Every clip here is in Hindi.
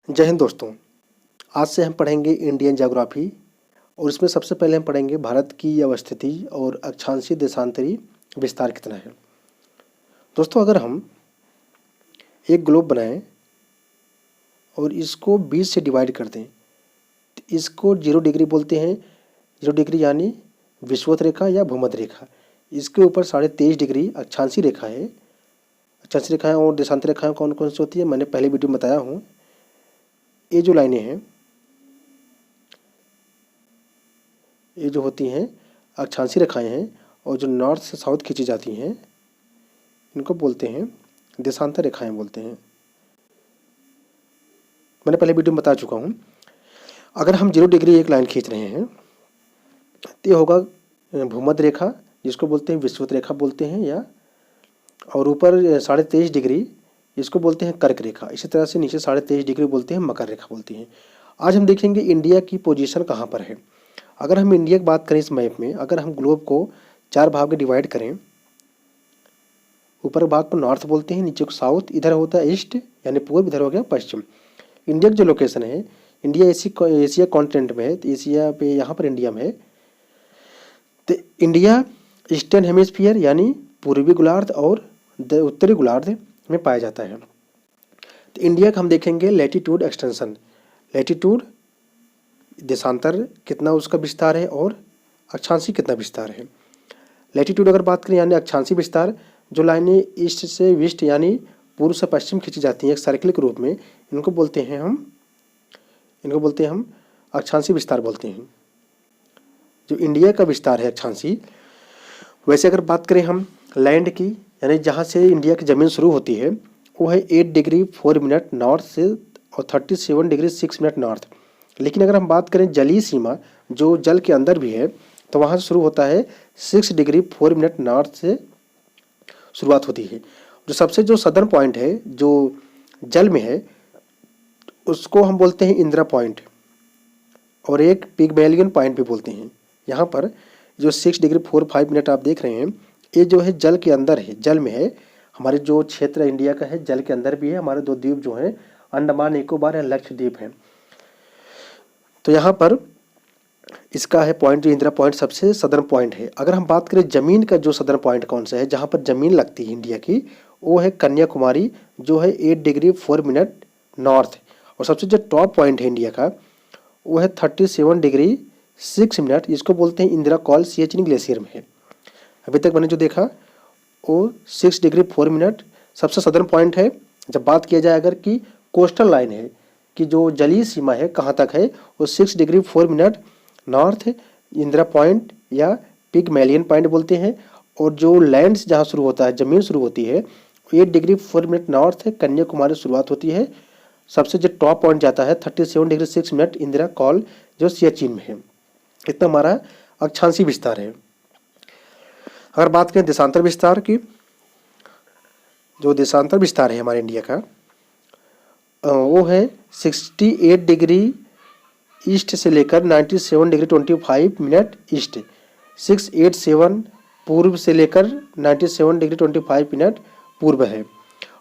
जय हिंद दोस्तों। आज से हम पढ़ेंगे इंडियन ज्योग्राफी और इसमें सबसे पहले हम पढ़ेंगे भारत की अवस्थिति और अक्षांशीय देशांतरी विस्तार कितना है। दोस्तों, अगर हम एक ग्लोब बनाएं और इसको 20 से डिवाइड कर दें तो इसको 0 डिग्री बोलते हैं। 0 डिग्री यानी विषुवत रेखा या भूमध्य रेखा। इसके ऊपर 23.5 डिग्री अक्षांशीय रेखा है। अक्षांशीय रेखाएं और देशांतर रेखाएं कौन कौन सी होती है मैंने पहले वीडियो में बताया हूँ। ये जो लाइनें हैं, ये जो होती हैं अक्षांशीय रेखाएं हैं और जो नॉर्थ से साउथ खींची जाती हैं इनको बोलते हैं देशांतर रेखाएं बोलते हैं। मैंने पहले वीडियो में बता चुका हूँ। अगर हम 0 डिग्री एक लाइन खींच रहे हैं तो ये होगा भूमध्य रेखा, जिसको बोलते हैं विषुवत रेखा बोलते हैं, या और ऊपर 23.5 डिग्री इसको बोलते हैं कर्क रेखा। इसी तरह से नीचे 23.5 डिग्री बोलते हैं मकर रेखा बोलती हैं। आज हम देखेंगे इंडिया की पोजीशन कहाँ पर है। अगर हम इंडिया की बात करें इस मैप में, अगर हम ग्लोब को 4 भाग में डिवाइड करें, ऊपर भाग को नॉर्थ बोलते हैं, नीचे को साउथ, इधर होता है ईस्ट यानी पूर्व, इधर हो गया पश्चिम। इंडिया की जो लोकेशन है, इंडिया एशिया कॉन्टिनेंट में है, तो एशिया पे यहाँ पर इंडिया में है। तो इंडिया ईस्टर्न हेमिस्फीयर यानी पूर्वी गोलार्ध और उत्तरी गोलार्ध में पाया जाता है। तो इंडिया का हम देखेंगे लैटिट्यूड एक्सटेंशन, लैटिट्यूड देशांतर कितना उसका विस्तार है और अक्षांशीय कितना विस्तार है। लैटिट्यूड अगर बात करें यानी अक्षांशीय विस्तार, जो लाइनें ईस्ट से वेस्ट यानी पूर्व से पश्चिम खींची जाती हैं एक सर्किल के रूप में, इनको बोलते हैं हम अक्षांशीय विस्तार बोलते हैं। जो इंडिया का विस्तार है अक्षांशीय। वैसे अगर बात करें हम लैंड की, यानी जहाँ से इंडिया की ज़मीन शुरू होती है, वो है 8 डिग्री 4 मिनट नॉर्थ से और 37 डिग्री 6 मिनट नॉर्थ। लेकिन अगर हम बात करें जलीय सीमा, जो जल के अंदर भी है, तो वहाँ से शुरू होता है 6 डिग्री 4 मिनट नॉर्थ से शुरुआत होती है। जो सदर्न पॉइंट है जो जल में है, उसको हम बोलते हैं इंदिरा पॉइंट, और एक पिग्मेलियन पॉइंट भी बोलते हैं। यहाँ पर जो 6 डिग्री 45 मिनट आप देख रहे हैं, ये जो है जल के अंदर है, जल में है। हमारे जो क्षेत्र इंडिया का है जल के अंदर भी है। हमारे 2 द्वीप जो हैं अंडमान निकोबार या लक्षद्वीप हैं। तो यहाँ पर इसका है पॉइंट, जो इंदिरा पॉइंट सबसे सदर्न पॉइंट है। अगर हम बात करें जमीन का जो सदर्न पॉइंट कौन सा है, जहाँ पर जमीन लगती है इंडिया की, वो है कन्याकुमारी, जो है 8 डिग्री 4 मिनट नॉर्थ। और सबसे जो टॉप पॉइंट है इंडिया का, वो है 37 डिग्री 6 मिनट, इसको बोलते हैं इंदिरा कॉल, सियाचिन ग्लेशियर में है। अभी तक मैंने जो देखा वो 6 डिग्री 4 मिनट सबसे सदर्न पॉइंट है। जब बात किया जाए अगर कि कोस्टल लाइन है, कि जो जलीय सीमा है कहाँ तक है, वो 6 degree 4 minute north Indira point या पिग्मेलियन पॉइंट बोलते हैं। और जो लैंड जहाँ शुरू होता है, ज़मीन शुरू होती है, 8 डिग्री 4 मिनट नॉर्थ है, कन्याकुमारी शुरुआत होती है। सबसे जो टॉप पॉइंट जाता है 37 डिग्री 6 मिनट इंदिरा कॉल, जो सियाचिन में है। इतना हमारा अक्षांशीय विस्तार है। अगर बात करें देशांतर विस्तार की, जो देशांतर विस्तार है हमारे इंडिया का, वो है 68 डिग्री ईस्ट से लेकर 97 डिग्री 25 मिनट ईस्ट, 687 पूर्व से लेकर 97 डिग्री 25 मिनट पूर्व है।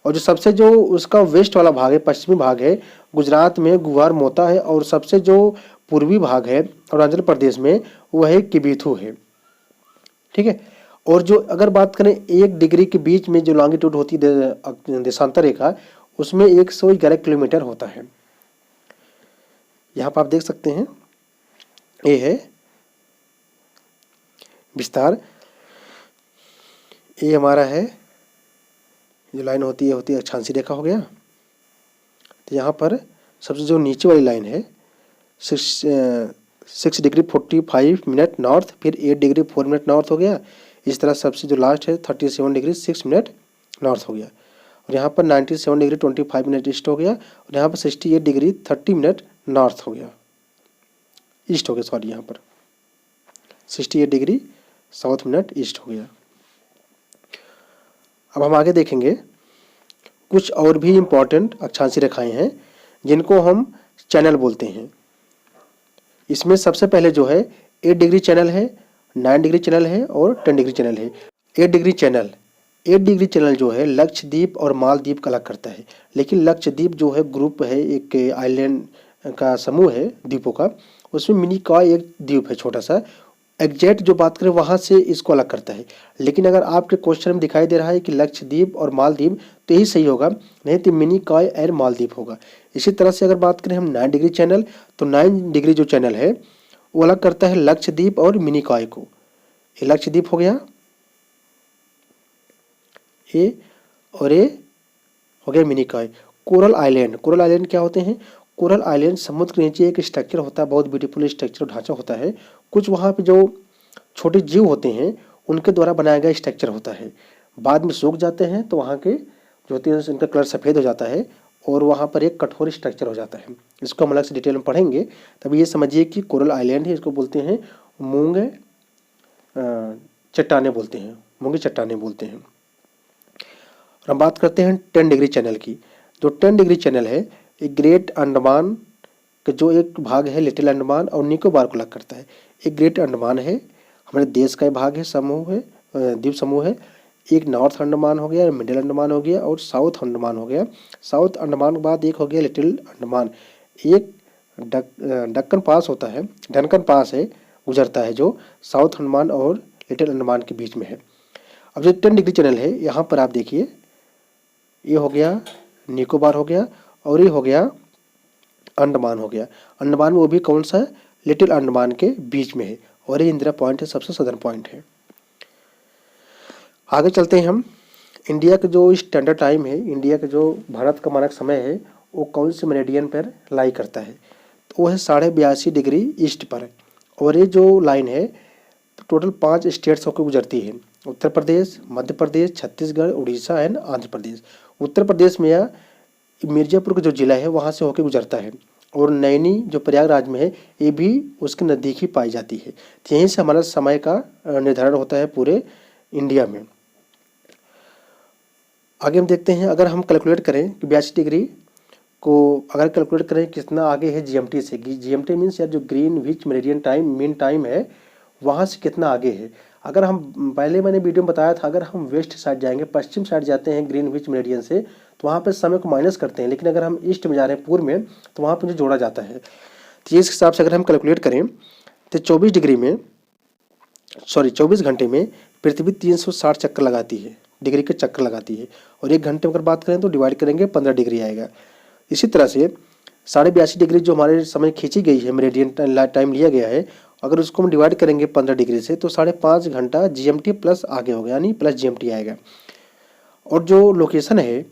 और जो सबसे जो उसका वेस्ट वाला भाग है, पश्चिमी भाग है, गुजरात में गुवार मोता है। और सबसे जो पूर्वी भाग है अरुणाचल प्रदेश में, वो है किबीथू है। ठीक है। और जो अगर बात करें 1 डिग्री के बीच में जो लॉन्गिट्यूड होती है देशांतर रेखा, उसमें 111 किलोमीटर होता है। यहाँ पर आप देख सकते हैं, ये है विस्तार। ये हमारा है, जो लाइन होती है अक्षांशीय रेखा हो गया। तो यहाँ पर सबसे जो नीचे वाली लाइन है 6 डिग्री 45 मिनट नॉर्थ, फिर 8 डिग्री 4 मिनट नॉर्थ हो गया। इस तरह सबसे जो लास्ट है 37 डिग्री 6 मिनट नॉर्थ हो गया। और यहाँ पर 97 डिग्री 25 मिनट ईस्ट हो गया। और यहाँ पर 68 डिग्री 30 मिनट नॉर्थ हो गया, ईस्ट हो गया, सॉरी, यहाँ पर 68 डिग्री साउथ मिनट ईस्ट हो गया। अब हम आगे देखेंगे कुछ और भी इम्पॉर्टेंट अक्षांशीय रेखाएं हैं जिनको हम चैनल बोलते हैं। इसमें सबसे पहले जो है 8 डिग्री चैनल है, 9 डिग्री चैनल है और 10 डिग्री चैनल है। 8 डिग्री चैनल 8 डिग्री चैनल जो है लक्षद्वीप और मालदीव का अलग करता है। लेकिन लक्षद्वीप जो है ग्रुप है, एक आइलैंड का समूह है द्वीपों का, उसमें मिनिकॉय एक द्वीप है छोटा सा। एग्जैक्ट जो बात करें वहाँ से इसको अलग करता है। लेकिन अगर आपके क्वेश्चन में दिखाई दे रहा है कि लक्षद्वीप और मालदीव, तो यही सही होगा, नहीं तो मिनिकॉय और मालदीव होगा। इसी तरह से अगर बात करें हम 9 डिग्री चैनल, तो 9 डिग्री जो चैनल है वो अलग करता है लक्षद्वीप और मिनिकॉय को। ये लक्षद्वीप हो गया ये, और ये हो गया Minicoy. Coral island, coral island क्या होते हैं? कोरल आइलैंड समुद्र के नीचे एक स्ट्रक्चर होता है, बहुत ब्यूटीफुल स्ट्रक्चर ढांचा होता है। कुछ वहाँ पे जो छोटे जीव होते हैं उनके द्वारा बनाया गया स्ट्रक्चर होता है। बाद में सूख जाते हैं तो वहाँ के जो होते हैं उनका कलर सफ़ेद हो जाता है और वहाँ पर एक कठोर स्ट्रक्चर हो जाता है। इसको हम अलग से डिटेल में पढ़ेंगे। तब ये समझिए कि कोरल आइलैंड है, इसको बोलते हैं मूंगे चट्टाने बोलते हैं, मूंगे चट्टाने बोलते हैं। और हम बात करते हैं 10 डिग्री चैनल की। जो 10 डिग्री चैनल है ये ग्रेट अंडमान का जो एक भाग है, लिटिल अंडमान और निकोबार को अलग करता है। एक ग्रेट अंडमान है, हमारे देश का भाग है, समूह है, द्वीप समूह है। एक नॉर्थ अंडमान हो गया, मिडिल अंडमान हो गया और साउथ अंडमान हो गया। साउथ अंडमान के बाद एक हो गया लिटिल अंडमान। एक डक्कन पास होता है, डनकन पास है, गुजरता है जो साउथ अंडमान और लिटिल अंडमान के बीच में है। अब जो 10 डिग्री चैनल है यहाँ पर आप देखिए, ये हो गया निकोबार हो गया और ये हो गया अंडमान हो गया। अंडमान में वो भी कौन सा है? लिटिल अंडमान के बीच में है और ये इंदिरा पॉइंट है, सबसे सदर्न पॉइंट है। आगे चलते हैं हम। इंडिया का जो स्टैंडर्ड टाइम है, इंडिया का जो भारत का मानक समय है, वो कौन से मेरिडियन पर लाई करता है? तो वो है 82.5 डिग्री ईस्ट पर। और ये जो लाइन है टोटल 5 स्टेट्स होकर गुजरती है, उत्तर प्रदेश, मध्य प्रदेश, छत्तीसगढ़, उड़ीसा एंड आंध्र प्रदेश। उत्तर प्रदेश में या मिर्जापुर का जो जिला है वहाँ से होकर गुजरता है और नैनी जो प्रयागराज में है ये भी उसके नज़दीक ही पाई जाती है। तो यहीं से हमारा समय का निर्धारण होता है पूरे इंडिया में। आगे हम देखते हैं, अगर हम कैलकुलेट करें कि 82 डिग्री को अगर कैलकुलेट करें कितना आगे है जीएमटी से, जीएमटी मीन्स यार जो Greenwich meridian time mean time है वहाँ से कितना आगे है। अगर हम पहले मैंने वीडियो में बताया था, अगर हम वेस्ट साइड जाएंगे, पश्चिम साइड जाते हैं ग्रीनविच मेरिडियन से, तो वहाँ पे समय को माइनस करते हैं। लेकिन अगर हम ईस्ट में जा रहे हैं, पूर्व में, तो वहाँ पे जो जोड़ा जाता है। तो इस हिसाब से अगर हम कैलकुलेट करें तो 24 घंटे में पृथ्वी 360 चक्कर लगाती है, डिग्री के चक्कर लगाती है। और 1 घंटे में अगर बात करें तो डिवाइड करेंगे 15 डिग्री आएगा। इसी तरह से 82.5 डिग्री जो हमारे समय खींची गई है, मेरिडियन टाइम लिया गया है, अगर उसको हम डिवाइड करेंगे 15 डिग्री से तो 5.5 घंटा जीएमटी प्लस आगे होगा, यानी प्लस जीएमटी आएगा। और जो लोकेशन है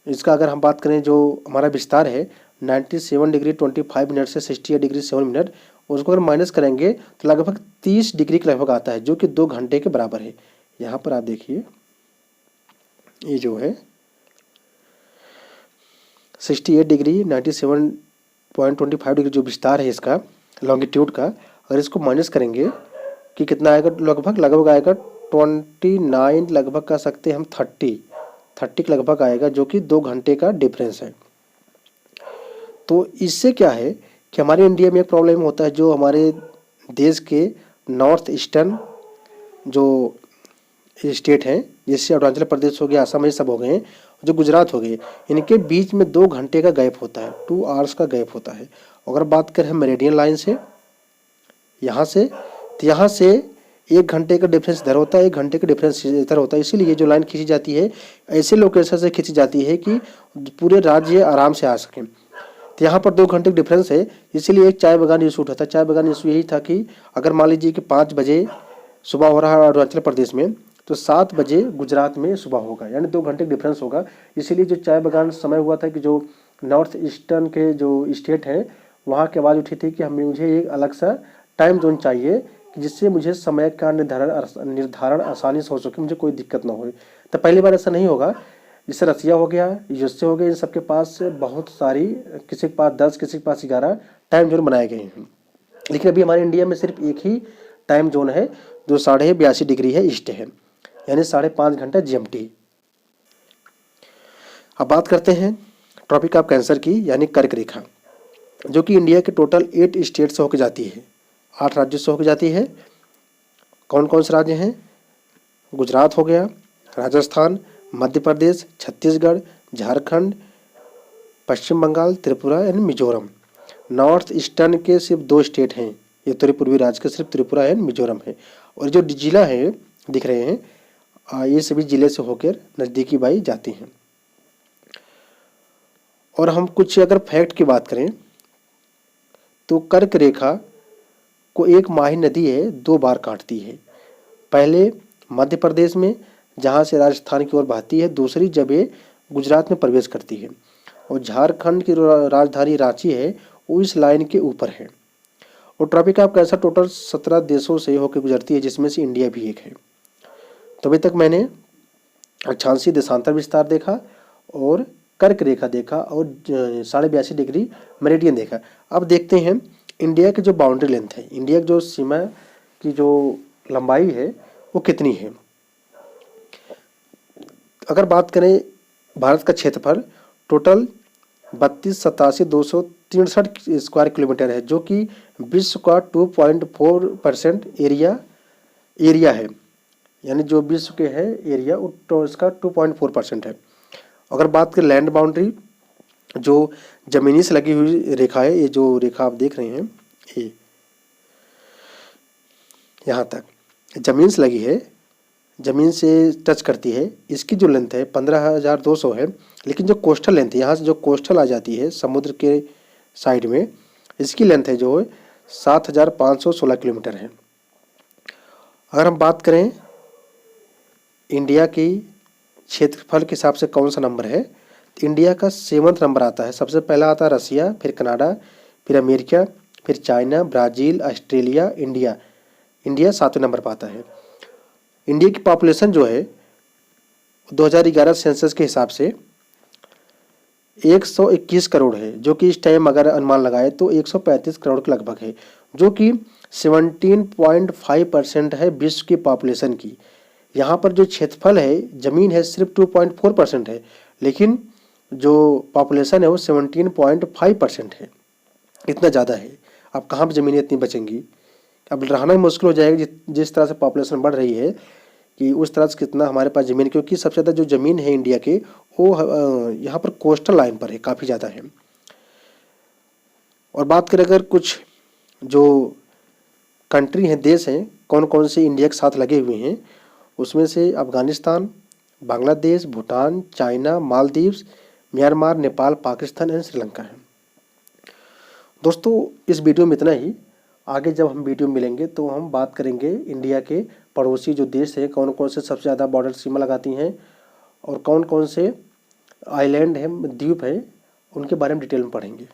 इसका अगर हम बात करें, जो हमारा विस्तार है 97 डिग्री 25 मिनट से 68 डिग्री 7 मिनट, उसको अगर माइनस करेंगे तो लगभग 30 डिग्री के लगभग आता है, जो कि 2 घंटे के बराबर है। यहाँ पर आप देखिए ये जो है 68 डिग्री 97.25 डिग्री जो विस्तार है इसका लॉन्गिट्यूड का, अगर इसको माइनस करेंगे कि कितना आएगा, लगभग आएगा 29, लगभग कह सकते हैं हम 30 के लगभग आएगा, जो कि 2 घंटे का डिफरेंस है। तो इससे क्या है कि हमारे इंडिया में एक प्रॉब्लम होता है, जो हमारे देश के नॉर्थ ईस्टर्न जो स्टेट हैं, जैसे अरुणाचल प्रदेश हो गया, असम, ये सब हो गए, जो गुजरात हो गए, इनके बीच में 2 घंटे का गैप होता है, 2 आवर्स का गैप होता है। अगर बात करें हम मेरिडियन लाइन से यहाँ से, तो यहाँ से 1 घंटे का डिफरेंस इधर होता है, 1 घंटे का डिफरेंस इधर होता है। इसीलिए जो लाइन खींची जाती है ऐसे लोकेशन से खींची जाती है कि पूरे राज्य आराम से आ सकें। तो यहाँ पर 2 घंटे का डिफरेंस है, इसीलिए एक चाय बागान इशू उठा था। चाय बागान इशू यही था कि अगर मान लीजिए कि 5 बजे सुबह हो रहा है अरुणाचल प्रदेश में, तो 7 बजे गुजरात में सुबह होगा, यानी 2 घंटे का डिफरेंस होगा। इसीलिए जो चाय बागान समय हुआ था कि जो नॉर्थ ईस्टर्न के जो स्टेट हैं वहाँ की आवाज़ उठी थी कि मुझे एक अलग सा टाइम जोन चाहिए कि जिससे मुझे समय का निर्धारण आसानी से हो सके, मुझे कोई दिक्कत ना हो। तो पहली बार ऐसा नहीं होगा। जैसे रसिया हो गया, यूएसए हो गया, इन सबके पास बहुत सारी, किसी के पास 10, किसी के पास 11 टाइम जोन बनाए गए हैं। लेकिन अभी हमारे इंडिया में सिर्फ एक ही टाइम जोन है जो 82.5 डिग्री है, ईस्ट है, यानी 5.5 घंटा जीएमटी। अब बात करते हैं ट्रॉपिक ऑफ कैंसर की, यानी कर्क रेखा, जो कि इंडिया के टोटल 8 स्टेट से होकर जाती है, 8 राज्यों से होकर जाती है। कौन कौन से राज्य हैं? गुजरात हो गया, Rajasthan, Madhya Pradesh, Chhattisgarh, Jharkhand, Paschim Bengal, Tripura and Mizoram. North eastern के सिर्फ 2 स्टेट हैं, ये उत्तरी पूर्वी राज्य के सिर्फ त्रिपुरा एंड मिजोरम है। और जो जिला है दिख रहे हैं, ये सभी जिले से होकर नज़दीकी बाई जाती हैं। और हम कुछ अगर फैक्ट की बात करें तो कर्क रेखा को एक माही नदी है 2 बार काटती है। पहले मध्य प्रदेश में, जहाँ से राजस्थान की ओर बहती है, दूसरी जब ये गुजरात में प्रवेश करती है। और झारखंड की राजधानी रांची है वो इस लाइन के ऊपर है। और ट्रॉपिक ऑफ कैंसर टोटल 17 देशों से होकर गुजरती है, जिसमें से इंडिया भी एक है। तो अभी तक मैंने अक्षांशीय देशांतर विस्तार देखा और कर्क रेखा देखा और 82.5 डिग्री मेरिडियन देखा। अब देखते हैं इंडिया की जो बाउंड्री लेंथ है, इंडिया की जो सीमा की जो लंबाई है वो कितनी है। अगर बात करें भारत का क्षेत्रफल टोटल 32,87,263 स्क्वायर किलोमीटर है, जो कि विश्व का 2.4% एरिया है। यानी जो विश्व के है एरिया तो इसका 2.4% है। अगर बात करें लैंड बाउंड्री, जो जमीनी से लगी हुई रेखा है, ये जो रेखा आप देख रहे हैं ये यहाँ तक जमीन से लगी है, जमीन से टच करती है, इसकी जो लेंथ है 15,200 है। लेकिन जो कोस्टल लेंथ है, यहाँ से जो कोस्टल आ जाती है समुद्र के साइड में, इसकी लेंथ है जो 7,516 किलोमीटर है। अगर हम बात करें इंडिया की क्षेत्रफल के हिसाब से कौन सा नंबर है, तो इंडिया का 7वां नंबर आता है। सबसे पहला आता है रसिया, फिर कनाडा, फिर अमेरिका, फिर चाइना, ब्राज़ील, ऑस्ट्रेलिया, इंडिया 7वें नंबर पर आता है। इंडिया की पॉपुलेशन जो है 2011 सेंसस के हिसाब से 121 करोड़ है, जो कि इस टाइम अगर अनुमान लगाए तो 135 करोड़ के लगभग है, जो कि 17.5% है विश्व की पॉपुलेशन की। यहाँ पर जो क्षेत्रफल है, ज़मीन है सिर्फ 2.4% है, लेकिन जो पॉपुलेशन है वो 17.5% है। इतना ज़्यादा है। अब कहाँ पर ज़मीनें इतनी बचेंगी, अब रहना मुश्किल हो जाएगा। जिस तरह से पॉपुलेशन बढ़ रही है कि उस तरह से कितना हमारे पास ज़मीन, क्योंकि सबसे ज़्यादा जो ज़मीन है इंडिया के वो यहाँ पर कोस्टल लाइन पर है, काफ़ी ज़्यादा है। और बात करें अगर कुछ जो कंट्री हैं, देश हैं, कौन कौन से इंडिया के साथ लगे हुए हैं, उसमें से Afghanistan, Bangladesh, Bhutan, China, Maldives, Myanmar, Nepal, Pakistan and Sri Lanka है। दोस्तों इस वीडियो में इतना ही। आगे जब हम वीडियो मिलेंगे तो हम बात करेंगे इंडिया के पड़ोसी जो देश है, कौन कौन से सबसे ज़्यादा बॉर्डर सीमा लगाती हैं और कौन कौन से आइलैंड हैं, द्वीप हैं, उनके बारे में डिटेल में पढ़ेंगे।